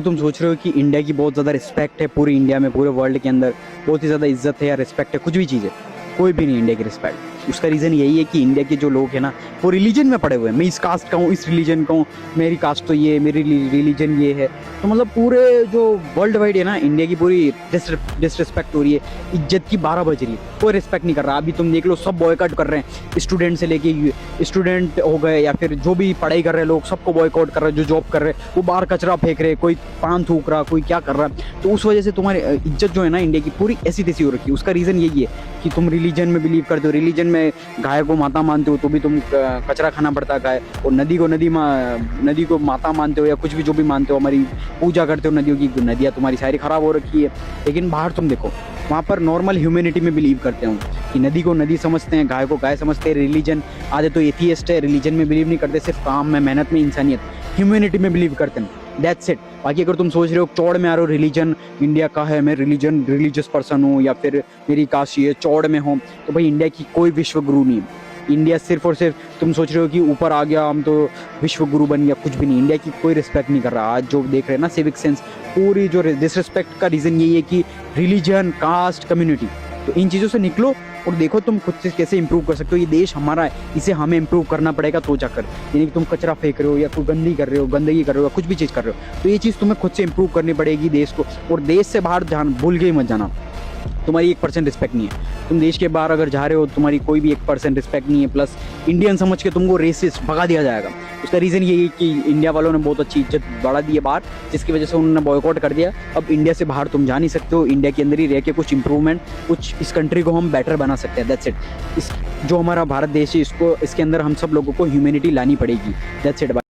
तुम सोच रहे हो कि इंडिया की बहुत ज़्यादा रिस्पेक्ट है पूरी इंडिया में, पूरे वर्ल्ड के अंदर बहुत ही ज़्यादा इज्जत है या रिस्पेक्ट है, कुछ भी चीज़ है, कोई भी नहीं इंडिया की रिस्पेक्ट। उसका रीज़न यही है कि इंडिया के जो लोग हैं ना वो रिलीजन में पड़े हुए हैं। मैं इस कास्ट का हूँ, इस रिलीजन का हूँ, मेरी कास्ट तो ये, मेरी रिलीजन ये है। तो मतलब पूरे जो वर्ल्ड वाइड है ना, इंडिया की पूरी डिसरिस्पेक्ट हो रही है, इज्जत की 12 बज रही है, कोई रिस्पेक्ट नहीं कर रहा। अभी तुम देख लो, सब बॉयकॉट कर रहे हैं, स्टूडेंट से लेके स्टूडेंट हो गए या फिर जो भी पढ़ाई कर रहे हैं लोग, सबको बॉयकॉट कर रहे हैं। जो जॉब कर रहे हैं वो बाहर कचरा फेंक रहे हैं, कोई पान थूक रहा, कोई क्या कर रहा है। तो उस वजह से तुम्हारी इज्जत जो है ना इंडिया की पूरी ऐसी तैसी हो रखी है। उसका रीज़न यही है कि तुम रिलीजन में बिलीव करते हो, रिलीजन में गाय को माता मानते हो तो भी तुम कचरा खाना पड़ता है गाय, और नदी को माता मानते हो या कुछ भी जो भी मानते हो, हमारी पूजा करते हो नदियों की, नदियाँ तुम्हारी सारी खराब हो रखी है। लेकिन बाहर तुम देखो, वहाँ पर नॉर्मल ह्यूमैनिटी में बिलीव करते हैं कि नदी को नदी समझते हैं, गाय को गाय समझते हैं। रिलीजन आधे तो एथियस्ट है, रिलीजन में बिलीव नहीं करते, सिर्फ काम में, मेहनत में, इंसानियत, ह्यूमैनिटी में बिलीव करते हैं। That's it. बाकी अगर तुम सोच रहे हो चौड़ में आ रहे हो, रिलीजन इंडिया का है, मैं रिलीजियस पर्सन हूँ या फिर मेरी कास्ट ये चौड़ में हो, तो भाई इंडिया की कोई विश्व गुरु नहीं है। इंडिया सिर्फ और सिर्फ तुम सोच रहे हो कि ऊपर आ गया, हम तो विश्व गुरु बन गया, कुछ भी नहीं। इंडिया की कोई रिस्पेक्ट नहीं कर रहा। आज जो देख रहे हैं ना सिविक सेंस, पूरी जो डिसरिस्पेक्ट का रीज़न यही है कि रिलीजन, कास्ट, कम्युनिटी। तो इन चीज़ों से निकलो और देखो तुम खुद से कैसे इंप्रूव कर सकते हो। ये देश हमारा है, इसे हमें इंप्रूव करना पड़ेगा तो जाकर। यानी कि तुम कचरा फेंक रहे हो या कोई गंदगी कर रहे हो या कुछ भी चीज़ कर रहे हो, तो ये चीज़ तुम्हें खुद से इंप्रूव करनी पड़ेगी देश को। और देश से बाहर भूल के ही मत जाना, तुम्हारी 1% रिस्पेक्ट नहीं है। तुम देश के बाहर अगर जा रहे हो, तुम्हारी कोई भी 1% रिस्पेक्ट नहीं है, प्लस इंडियन समझ के तुमको रेसिस्ट भगा दिया जाएगा। उसका रीज़न यही है कि इंडिया वालों ने बहुत अच्छी इज्जत बढ़ा दी है बाहर, जिसकी वजह से उन्होंने बॉयकॉट कर दिया। अब इंडिया से बाहर तुम जा नहीं सकते हो, इंडिया के अंदर ही रह के कुछ इंप्रूवमेंट, कुछ इस कंट्री को हम बेटर बना सकते हैं। That's it. इस जो हमारा भारत देश है, इसके अंदर हम सब लोगों को ह्यूमैनिटी लानी पड़ेगी। That's it.